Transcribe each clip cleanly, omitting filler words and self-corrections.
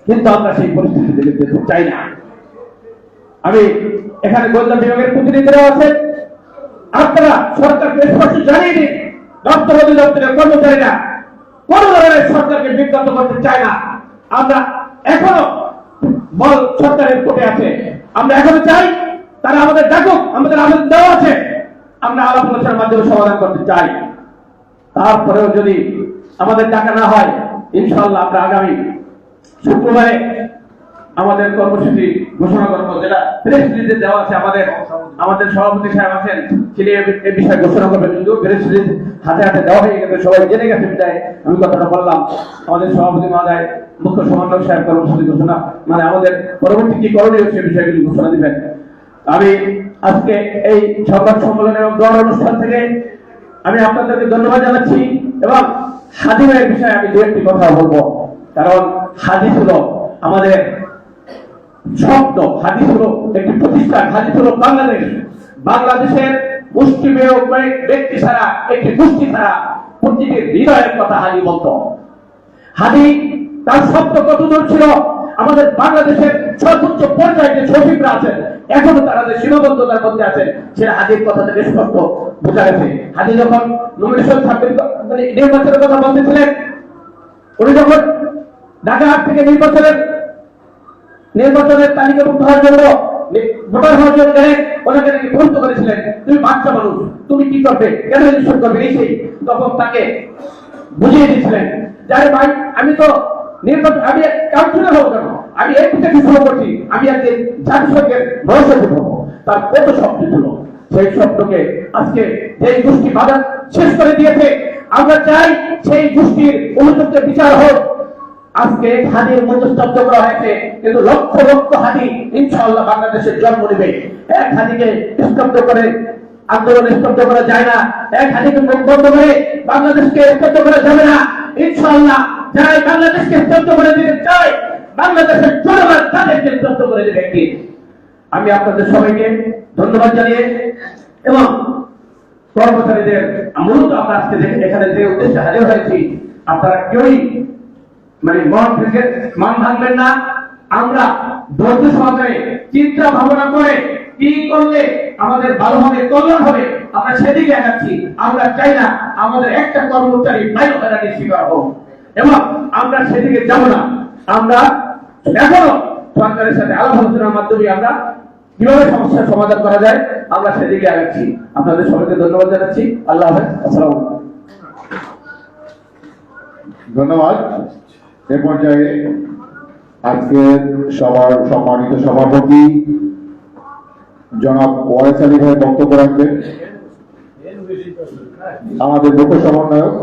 কিন্তু আমরা সেই পরিস্থিতিতে যেতে চাই না। আমি এখানে গোয়েন্দা বিভাগের প্রতিনিধিরা আছেন, আপনারা সরকারকে স্পষ্ট জানিয়ে দিন, দপ্তর অধিদপ্তরের কর্মচারীরা কোন ধরনের সরকারকে বিজ্ঞাত করতে চায় না। আমরা এখনো বল সরকারের কোর্টে আছে, আমরা এখনো চাই তারা আমাদের ডাকুক, আমাদের আবেদন দেওয়া আছে, আমরা আলাপ আলোচনার মাধ্যমে সমাধান করতে চাই। তারপরেও যদি আমাদের ডাকা না হয়, ইনশাআল্লাহ আমরা আগামী শুক্রবারে আমাদের কর্মসূচি ঘোষণা করবো, যেটা প্রেস রিলিজে দেওয়া আছে। আমাদের সভাপতি সাহেব আছেন, তিনি এই বিষয়ে ঘোষণা করবেন, কিন্তু প্রেস রিলিজ হাতে হাতে দেওয়া হয়ে গেছে, সবাই জেনে গেছে বিদায় আমি কথাটা বললাম। আমাদের সভাপতি মহোদয়, মুখ্য সমন্বয়ক সাহেব কর্মসূচি ঘোষণা, মানে আমাদের পরবর্তী কি করণীয় সে বিষয়গুলি ঘোষণা দিবেন। আমি আজকে এই সংবাদ সম্মেলন এবং দোয়ার অনুষ্ঠান থেকে আমি আপনাদেরকে ধন্যবাদ জানাচ্ছি, এবং হাদিমের বিষয়ে আমি দু একটি কথা বলবো। কারণ হাদিস হলো আমাদের শব্দ, হাদিস হলো একটি প্রতিষ্ঠান, হাদিস হলো বাংলাদেশের মুষ্টিমেয় ব্যক্তি ছাড়া, একটি গোষ্ঠী ছাড়া প্রতিটি হৃদয়ের কথা হাদি বলতো। হাদি তার শব্দ কতদূর ছিল, আমাদের বাংলাদেশের সর্বোচ্চ পর্যায়ে যে সচিবরা আছেন এখনো তারা যে সীমাবদ্ধতার মধ্যে আছেন, সেটা হাদির কথা থেকে স্পষ্ট বোঝা গেছে। হাদি যখন নমিনেশন নির্বাচনের কথা বলতেছিলেন, উনি যখন ঢাকা থেকে নির্বাচনের তালিকাভুক্ত হওয়ার জন্য, ভোটার হওয়ার জন্য ওনাকে নাকি প্রশ্ন করেছিলেন, তুমি বাচ্চা মানুষ, তুমি কি করবে, কেন ইলেকশন করবে, এই সেই। তখন তাকে বুঝিয়ে দিয়েছিলেন, যারে ভাই আমি তো নির্বাচন, আমি কাউন্সিলর হবো কেন, আমি এই থেকে শুরু করছি, আমি একদিন জাতিসংঘের মহাসচিব হবো। তার কত শব্দ ছিল, সেই শব্দকে আজকে যেই গোষ্ঠী বাধা শেষ করে দিয়েছে, আমরা চাই সেই গোষ্ঠীর উপযুক্ত বিচার হোক। আজকে হাদির মধ্যস্থ করা হয়েছে, কিন্তু লক্ষ লক্ষ হাদি ইনশাআল্লাহ বাংলাদেশের জন্ম নেবে। এক হাদিকে স্তব্ধ করে আন্দোলন স্তব্ধ করা যায় না, এক হাদিকে মুখ বন্ধ করে বাংলাদেশকে স্তব্ধ করা যাবে না। ইনশাআল্লাহ যারা বাংলাদেশকে স্তব্ধ করে দিতে চায়, বাংলাদেশের জনগণ তাদেরকে স্তব্ধ করে দেবে একদিন। আমি আপনাদের সবাইকে ধন্যবাদ জানিয়ে এবং কর্মচারীদের, মূলত আমরা আজকে এখানে যে উদ্দেশ্যে হাজির হয়েছি, আপনারা কেউই মানে মান ভাঙবেন না। আমরা ধৈর্য সহকারে চিন্তা ভাবনা করে কি করলে আমাদের ভালো হবে, কল্যাণ হবে, আমরা সেদিকে আগাচ্ছি। আমরা চাই না আমাদের একটা কর্মচারী বাইরে হয়রানির শিকার হোক, এবং আমরা সেদিকে যাব না। আমরা এখনো সরকারের সাথে আলাপ আলোচনার মাধ্যমে আমরা কিভাবে সমস্যার সমাধান করা যায়, আমরা সেদিকে আগাচ্ছি। আপনাদের সবাইকে ধন্যবাদ জানাচ্ছি। আল্লাহ হাফেজ, আসসালামু আলাইকুম। ধন্যবাদ। এ পর্যায়ে আজকের সবার সম্মানিত সভাপতি জনাব ওয়ারেস আলী ভাই বক্তব্য রাখবেন। আমাদের মুখ্য সমন্বয়ক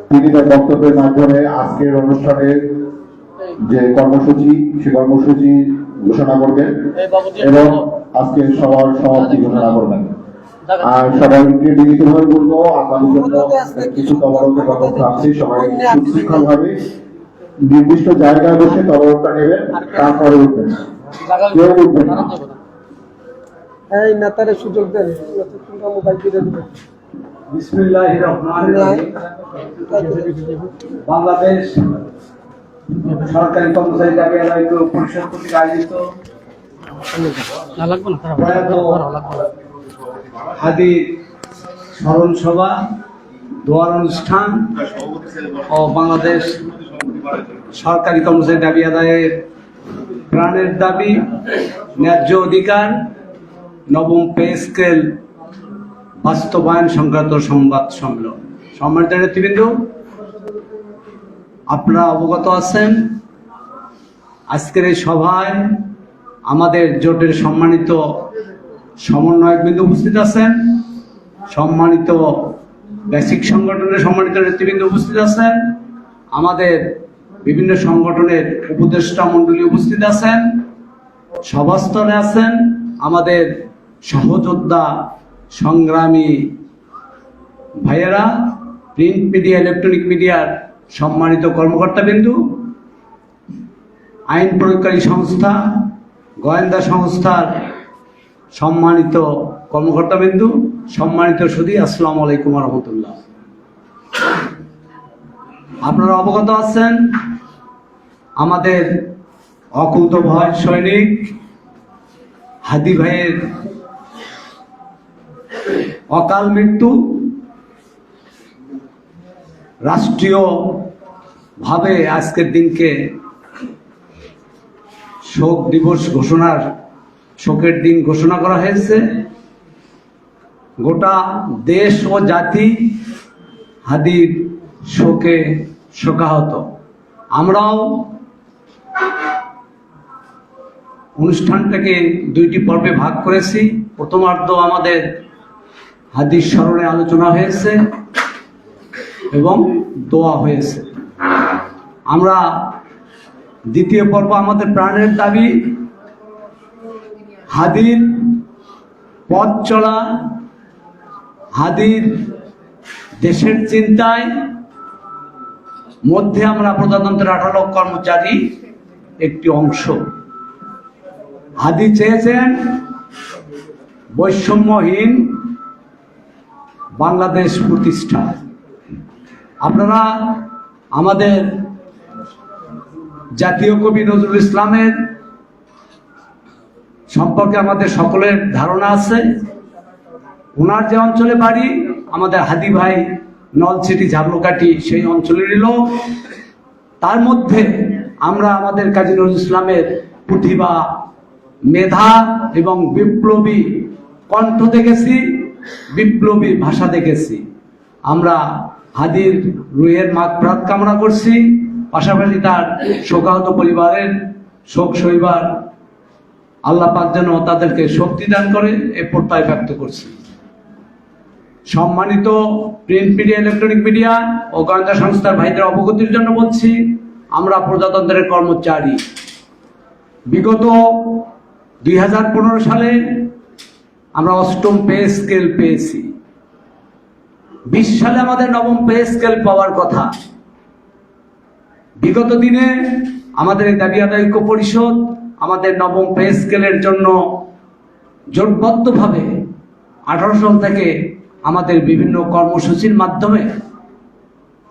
তিনি তার বক্তব্যের মাধ্যমে আজকের অনুষ্ঠানের যে কর্মসূচি, সে কর্মসূচি ঘোষণা করবেন এবং আজকে সবার সমাপ্তি ঘোষণা করবেন। আর সবাইকে বিনীতভাবে বলবো, আপনাদের জন্য কিছু তদারকের ব্যবস্থা আছে, সবাই সুশৃঙ্খল ভাবে নির্দিষ্ট জায়গায় বসে তদারকটা নেবেন, তারপরে উঠবেন, কেউ উঠবেন না। এই নেতারে সুযোগ দেন, মোবাইল দিয়ে দেবেন। বিসমিল্লাহির রহমানির রহিম। বাংলাদেশ সরকারি কর্মচারী দাবি আদায় পরিষদ কর্তৃক আয়োজিত হাদির স্মরণ সভা, দোয়ার অনুষ্ঠান ও বাংলাদেশ সরকারি কর্মচারী দাবি আদায়ের প্রাণের দাবি, ন্যায্য অধিকার, নবম পে স্কেল বাস্তবায়ন সংক্রান্ত সংবাদ সম্মেলন। সম্মানিত নেতৃবৃন্দ, আপনারা অবগত আছেন, আজকের এই সভায় আমাদের জোটের সম্মানিত সমন্বয়কবৃন্দ উপস্থিত আছেন, সম্মানিত বেসিক সংগঠনের সম্মানিত নেতৃবৃন্দ উপস্থিত আছেন, আমাদের বিভিন্ন সংগঠনের উপদেষ্টা মণ্ডলী উপস্থিত আছেন, সভাস্থলে আছেন আমাদের সহযোদ্ধা সংগ্রামী ভাইয়েরা, প্রিন্ট মিডিয়া, ইলেকট্রনিক মিডিয়ার সম্মানিত কর্মকর্তাবৃন্দু, আইন প্রয়োগকারী সংস্থা, গোয়েন্দা সংস্থার সম্মানিত কর্মকর্তাবৃন্দু, সম্মানিত সুধী, আসসালামু আলাইকুম ওয়া রাহমাতুল্লাহ। আপনারা অবগত আছেন, আমাদের অকুত ভয় সৈনিক হাদি ভাইয়ের অকাল মৃত্যু রাষ্ট্রীয় ভাবে আজকের দিনকে শোক দিবস শোকের দিন ঘোষণা করা হয়েছে। গোটা দেশ ও জাতি হাদির শোকে শোকাহত। আমরাও অনুষ্ঠানটাকে দুইটি পর্বে ভাগ করেছি। প্রথমার্ধ আমাদের হাদির স্মরণে আলোচনা হয়েছে এবং দোয়া হয়েছে। আমরা দ্বিতীয় পর্ব আমাদের প্রাণের দাবি, হাদির পথ চলা, হাদির দেশের চিন্তায় মধ্যে আমরা প্রজাতন্ত্রের 18 লক্ষ কর্মচারী একটি অংশ। হাদি চেয়েছেন বৈষম্যহীন বাংলাদেশ প্রতিষ্ঠা। আপনারা আমাদের জাতীয় কবি নজরুল ইসলামের সম্পর্কে আমাদের সকলের ধারণা আছে। ওনার যে অঞ্চলে বাড়ি, আমাদের হাদি ভাই নলছিটি ঝাবলকাঠি সেই অঞ্চলেরই লোক। তার মধ্যে আমরা আমাদের কাজী নজরুল ইসলামের প্রতিভা, মেধা এবং বিপ্লবী কণ্ঠ দেখেছি, বিপ্লবী ভাষা দেখেছি। আমরা হাদির রুহের মাগফিরাত কামনা করছি, পাশাপাশি তার শোকাহত পরিবারের শোক সইবার আল্লাহ পাক যেন তাদেরকে শক্তি দান করে এ প্রত্যয় ব্যক্ত করছি। সম্মানিত প্রিন্ট মিডিয়া, ইলেকট্রনিক মিডিয়া ও গোয়েন্দা সংস্থার ভাইদের অবগতির জন্য বলছি, আমরা প্রজাতন্ত্রের কর্মচারী। বিগত 2015 সালে আমরা 8ম পে স্কেল পেয়েছি। 20 সালে আমাদের 9ম পে স্কেল পাওয়ার কথা। বিগত দিনে আমাদের দাবি আদায় ঐক্য পরিষদ আমাদের 9ম পে স্কেলের জন্য জোটবদ্ধভাবে 18 সাল থেকে আমাদের বিভিন্ন কর্মসূচির মাধ্যমে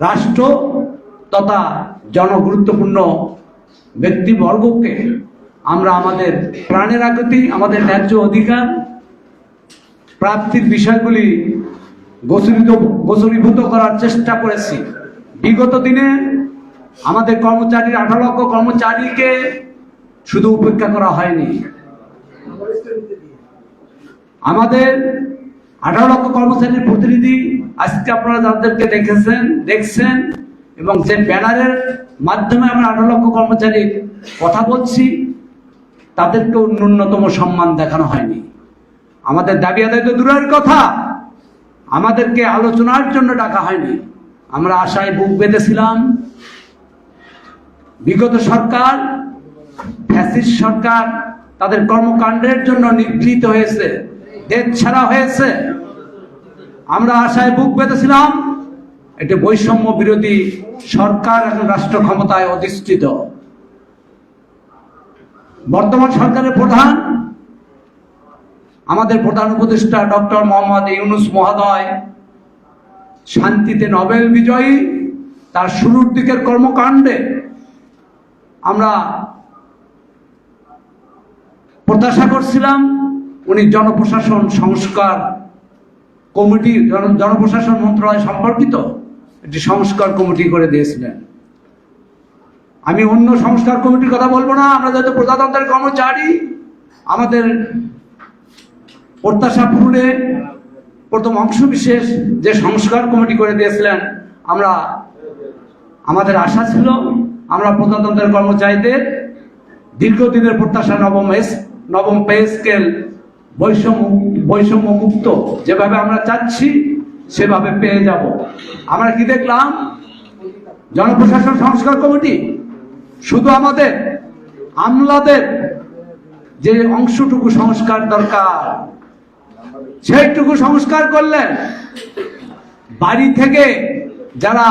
রাষ্ট্র তথা জনগুরুত্বপূর্ণ ব্যক্তিবর্গকে আমরা আমাদের প্রাণের আকুতি, আমাদের ন্যায্য অধিকার প্রাপ্তির বিষয়গুলি গোচরীভূত করার চেষ্টা করেছি। বিগত দিনে আমাদের কর্মচারী 18 লক্ষ কর্মচারীকে শুধু উপেক্ষা করা হয়নি। আমাদের 18 লক্ষ কর্মচারীর প্রতিনিধি আজকে আপনারা যাদেরকে দেখছেন এবং যে ব্যানারের মাধ্যমে আমরা 18 লক্ষ কর্মচারীর কথা বলছি, তাদেরকেও ন্যূনতম সম্মান দেখানো হয়নি। আমাদের দাবি আদায় তো দূরের কথা, আমাদেরকে আলোচনার জন্য ডাকা হয়নি। আমরা আশায় বুক বেঁধেছিলাম। বিগত সরকার, ফ্যাসিস্ট সরকার তাদের কর্মকাণ্ডের জন্য নিগৃহীত হয়েছে, দেশ ছাড়া হয়েছে। আমরা আশায় বুক বেঁধেছিলাম এটি বৈষম্য বিরোধী সরকার এখন রাষ্ট্র ক্ষমতায় অধিষ্ঠিত। বর্তমান সরকারের প্রধান, আমাদের প্রধান উপদেষ্টা ডক্টর মোহাম্মদ ইউনূস মহোদয় শান্তিতে নোবেল বিজয়ী। তার শুরুর দিকের কর্মকাণ্ডে আমরা প্রত্যাশা করছিলাম উনি জনপ্রশাসন সংস্কার কমিটি, জনপ্রশাসন মন্ত্রণালয় সম্পর্কিত একটি সংস্কার কমিটি করে দিয়েছিলেন। আমি অন্য সংস্কার কমিটির কথা বলবো না। আমরা যেহেতু প্রজাতন্ত্রের কর্মচারী, আমাদের প্রত্যাশা পূরণে প্রথম অংশ বিশেষ যে সংস্কার কমিটি করে দিয়েছিলেন, আমাদের আশা ছিল আমরা প্রজাতন্ত্রের কর্মচারীদের দীর্ঘদিনের প্রত্যাশা 9ম পে স্কেল বৈষম্য মুক্ত যেভাবে আমরা চাচ্ছি সেভাবে পেয়ে যাব। আমরা কি দেখলাম? জনপ্রশাসন সংস্কার কমিটি শুধু আমাদের আমলাদের যে অংশটুকু সংস্কার দরকার সেইটুকু সংস্কার করলেন। বাড়ি থেকে যারা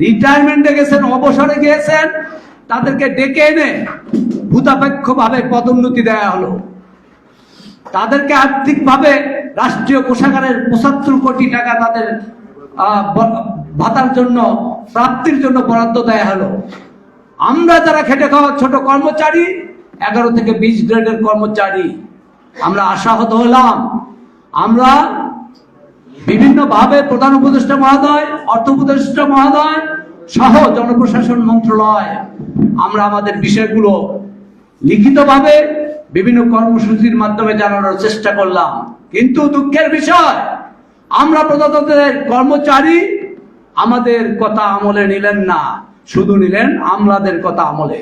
রিটায়ারমেন্টে গেছেন, অবসরে গিয়েছেন, তাদেরকে ডেকে এনে ভূতাপেক্ষভাবে পদোন্নতি দেওয়া হলো। তাদেরকে আর্থিকভাবে রাষ্ট্রীয় কোষাগারের 75 কোটি টাকা তাদের ভাতার জন্য, প্রাপ্তির জন্য বরাদ্দ দেওয়া হলো। আমরা যারা খেটে খাওয়া ছোট কর্মচারী 11 থেকে 20 গ্রেডের কর্মচারী আমরা আশাহত হলাম। আমরা বিভিন্নভাবে প্রধান উপদেষ্টা মহোদয়, অর্থ উপদেষ্টা মহোদয় সহ জনপ্রশাসন মন্ত্রণালয় আমরা আমাদের বিষয়গুলো লিখিতভাবে বিভিন্ন কর্মসূচির মাধ্যমে জানানোর চেষ্টা করলাম, কিন্তু দুঃখের বিষয় আমরা প্রজাতন্ত্রের কর্মচারী আমাদের কথা আমলে নিলেন না, শুধু নিলেন আমলাদের কথা আমলে।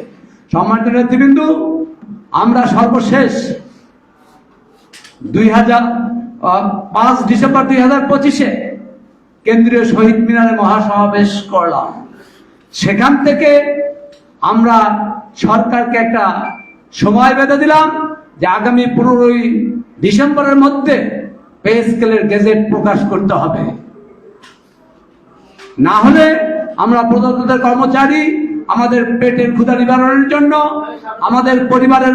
সম্মানিত নেতৃবৃন্দ, আমরা সর্বশেষ 5 ডিসেম্বর 2025-এ কেন্দ্রীয় শহীদ মিনারে মহাসমাবেশ করলাম। সেখান থেকে আমরা সরকারকে একটা সময় বেঁধে দিলাম যে আগামী 15 ডিসেম্বরের মধ্যে পে স্কেলের গেজেট প্রকাশ করতে হবে, না হলে আমরা প্রজাতন্ত্রের কর্মচারী আমাদের পেটের ক্ষুধা নিবারণের জন্য, আমাদের পরিবারের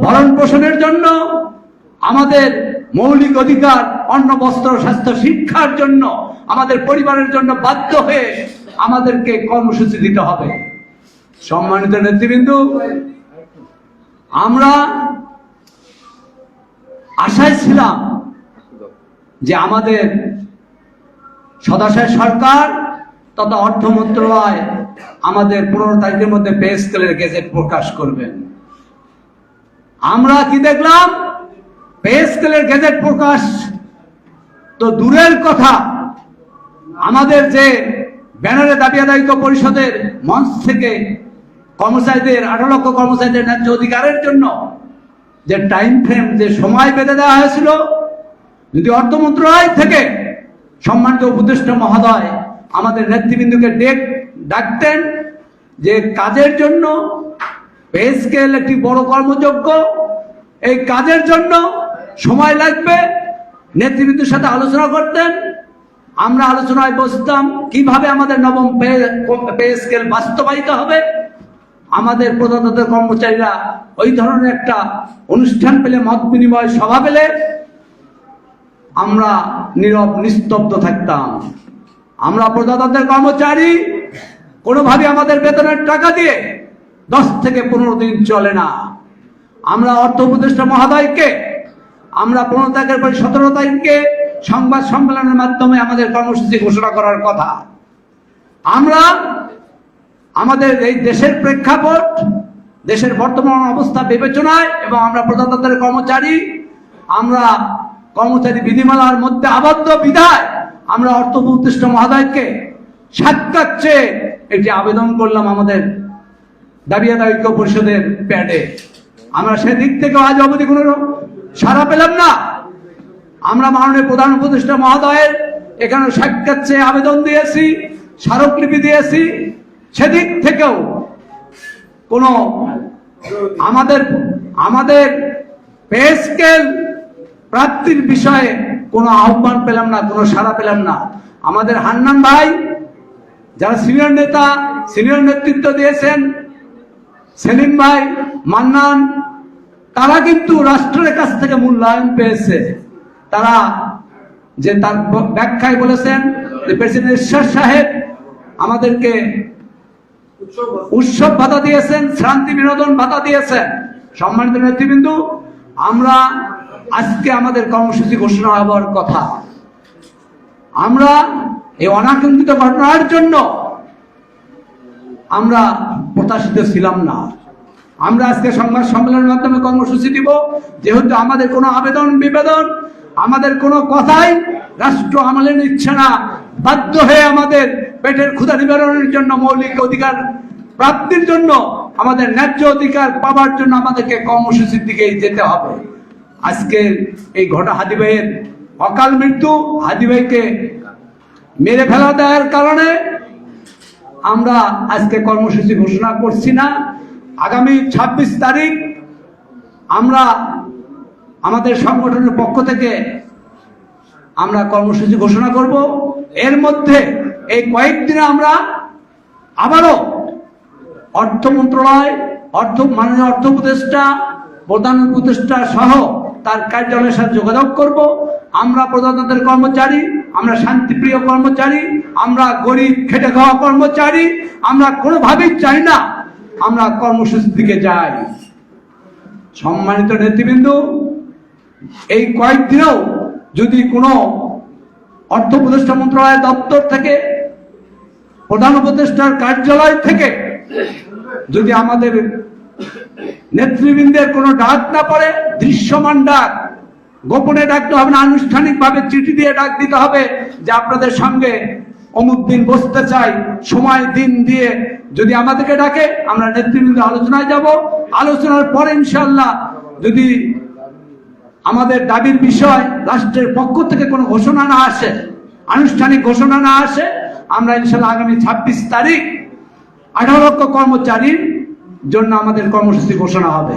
ভরণ পোষণের জন্য, আমাদের মৌলিক অধিকার অন্ন বস্ত্র স্বাস্থ্য শিক্ষার জন্য, আমাদের পরিবারের জন্য বাধ্য হয়ে আমাদেরকে কর্মসূচি দিতে হবে। সম্মানিত নেতৃবৃন্দ, আমরা আশায় ছিলাম যে আমাদের সদাশয় সরকার তথা অর্থ মন্ত্রণালয় আমাদের 15 তারিখের মধ্যে পে স্কেলের গেজেট প্রকাশ করবেন। আমরা কি দেখলাম? পে স্কেলের গেজেট প্রকাশ তো দূরের কথা, আমাদের যে ব্যানারে দাবি আদায় পরিষদের মঞ্চ থেকে কর্মচারীদের 18 লক্ষ কর্মচারীদের ন্যায্য অধিকারের জন্য যে টাইম ফ্রেম, যে সময় বেঁধে দেওয়া হয়েছিল, যদি অর্থ মন্ত্রণালয় থেকে সম্মানিত উপদেষ্টা মহোদয় আমাদের নেতৃবৃন্দকে ডাকতেন যে কাজের জন্য পে স্কেল একটি বড় কর্মযজ্ঞ, এই কাজের জন্য সময় লাগবে, নেতৃবৃন্দের সাথে আলোচনা করতেন, আমরা আলোচনায় বসতাম কিভাবে আমাদের নবম পে স্কেল বাস্তবায়িত হবে। আমাদের প্রজাতন্ত্রের কর্মচারীরা ওই ধরনের একটা অনুষ্ঠান পেলে, মত বিনিময় সভা পেলে আমরা নীরব নিস্তব্ধ থাকতাম। আমরা প্রজাতন্ত্রের কর্মচারী, কোনোভাবে আমাদের বেতনের টাকা দিয়ে 10 থেকে 15 দিন চলে না। আমরা অর্থ উপদেষ্টা মহোদয়কে আমরা 15 তারিখের পর 17 তারিখে সংবাদ সম্মেলনের মাধ্যমে আমাদের কর্মসূচি ঘোষণা করার কথা। আমরা আমাদের এই দেশের প্রেক্ষাপট, দেশের বর্তমান অবস্থা বিবেচনায় এবং আমরা প্রজাতন্ত্রের কর্মচারী, আমরা কর্মচারী বিধিমালার মধ্যে আবদ্ধ বিধায় আমরা অর্থ উপদেষ্টা মহোদয়কে সাক্ষাৎ চেয়ে একটি আবেদন করলাম আমাদের দাবি আদায় পরিষদের প্যাডে। আমরা সেদিক থেকে আজ অবধি কোনো সাড়া পেলাম না। আমরা মাননীয় প্রধান উপদেষ্টা মহোদয়ের এখানে সাক্ষাৎ চেয়ে আবেদন দিয়েছি, স্মারকলিপি দিয়েছি, সেদিক থেকেও কোনো আমাদের পে স্কেল প্রাপ্তির বিষয়ে কোনো আহ্বান পেলাম না, কোনো সাড়া পেলাম না। আমাদের হান্নান ভাই যারা সিনিয়র নেতা, সিনিয়র নেতৃত্ব দিয়েছেন, সেলিম ভাই, মান্নান, তারা কিন্তু রাষ্ট্রের কাছ থেকে মূল্যায়ন পেয়েছে। তারা যে তার ব্যাখ্যায় বলেছেন যে প্রেসিডেন্ট ঈশ্বর সাহেব আমাদেরকে উৎসব ভাতা দিয়েছেন, শান্তি বিনোদন ভাতা দিয়েছেন। সম্মানিত নেতৃবৃন্দ, আমরা আজকে আমাদের কর্মসূচি ঘোষণা হওয়ার কথা, আমরা এই অনাকাঙ্ক্ষিত ঘটনার জন্য আমরা প্রত্যাশিত ছিলাম না। আমরা আজকে সংবাদ সম্মেলনের মাধ্যমে কর্মসূচি দিব, যেহেতু আমাদের কোনো আবেদন বিবেদন, আমাদের কোনো কথাই রাষ্ট্র আমলে নিচ্ছে না। বাধ্য হয়ে আমাদের পেটের ক্ষুধা নিবারণের জন্য, মৌলিক অধিকার প্রাপ্তির জন্য, আমাদের ন্যায্য অধিকার পাওয়ার জন্য আমাদেরকে কর্মসূচির দিকেই যেতে হবে। আজকে এই হাদি ভাইয়ের অকাল মৃত্যু, হাদি ভাইকে মেরে ফেলা দেওয়ার কারণে আমরা আজকে কর্মসূচি ঘোষণা করছি না। আগামী 26 তারিখ আমরা আমাদের সংগঠনের পক্ষ থেকে আমরা কর্মসূচি ঘোষণা করব। এর মধ্যে এই কয়েকদিনে আমরা আবারও অর্থ মন্ত্রণালয়, মাননীয় অর্থ উপদেষ্টা, প্রধান উপদেষ্টা সহ তার কার্যালয়ের সাথে যোগাযোগ করব। আমরা প্রজাতন্ত্রের কর্মচারী, আমরা শান্তিপ্রিয় কর্মচারী, আমরা গরিব খেটে খাওয়া কর্মচারী, আমরা কোনোভাবেই চাই না আমরা কর্মসূচির দিকে যাই। সম্মানিত নেতৃবৃন্দ, এই কয়েকদিনেও যদি কোনো অর্থ উপদেষ্টা মন্ত্রণালয় দপ্তর থেকে, প্রধান উপদেষ্টার কার্যালয় থেকে যদি আমাদের নেতৃবৃন্দের কোনো ডাক না পড়ে, দৃশ্যমান ডাক, গোপনে ডাকতে হবে না, আনুষ্ঠানিকভাবে চিঠি দিয়ে ডাক দিতে হবে যে আপনাদের সঙ্গে অমুক দিন বসতে চাই, সময় দিন দিয়ে যদি আমাদেরকে ডাকে আমরা নেতৃবৃন্দ আলোচনায় যাব। আলোচনার পরে ইনশাআল্লাহ যদি আমাদের দাবির বিষয় রাষ্ট্রের পক্ষ থেকে কোনো ঘোষণা না আসে, আনুষ্ঠানিক ঘোষণা না আসে, আমরা ইনশাআল্লাহ আগামী 26 তারিখ 18 লক্ষ কর্মচারীর জন্য আমাদের কর্মসূচি ঘোষণা হবে।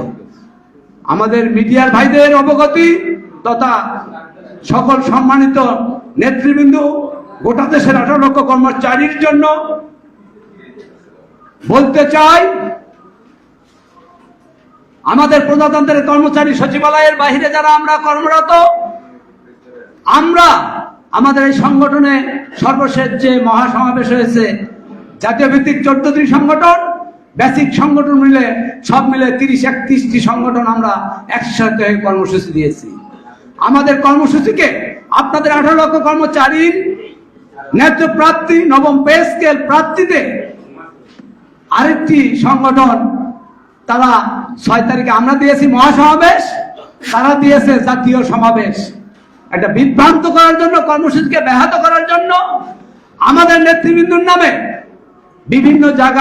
আমাদের মিডিয়ার ভাইদের অবগতি তথা সকল সম্মানিত নেতৃবৃন্দ, গোটা দেশের 18 লক্ষ কর্মচারীর জন্য বলতে চাই, আমাদের প্রজাতন্ত্রের কর্মচারী সচিবালয়ের বাইরে যারা আমরা কর্মরত, আমরা আমাদের এই সংগঠনে সর্বশেষ যে মহাসমাবেশ হয়েছে, জাতীয় ভিত্তিক 14টি সংগঠন, বেসিক সংগঠন মিলে সব মিলে 30-31টি সংগঠন আমরা একসাথে কর্মসূচি দিয়েছি। আমাদের কর্মসূচিকে আপনাদের 18 লক্ষ কর্মচারীর ন্যায্য প্রাপ্তি, নবম পে স্কেল প্রাপ্তিতে আরেকটি সংগঠন, তারা 6 তারিখে আমরা দিয়েছি মহাসমাবেশ, তারা দিয়েছে জাতীয় সমাবেশ। একটা বিভ্রান্ত করার জন্য, কর্মসূচিকে ব্যাহত করার জন্য আমাদের নেতৃবৃন্দর নামে বিভিন্ন জায়গায়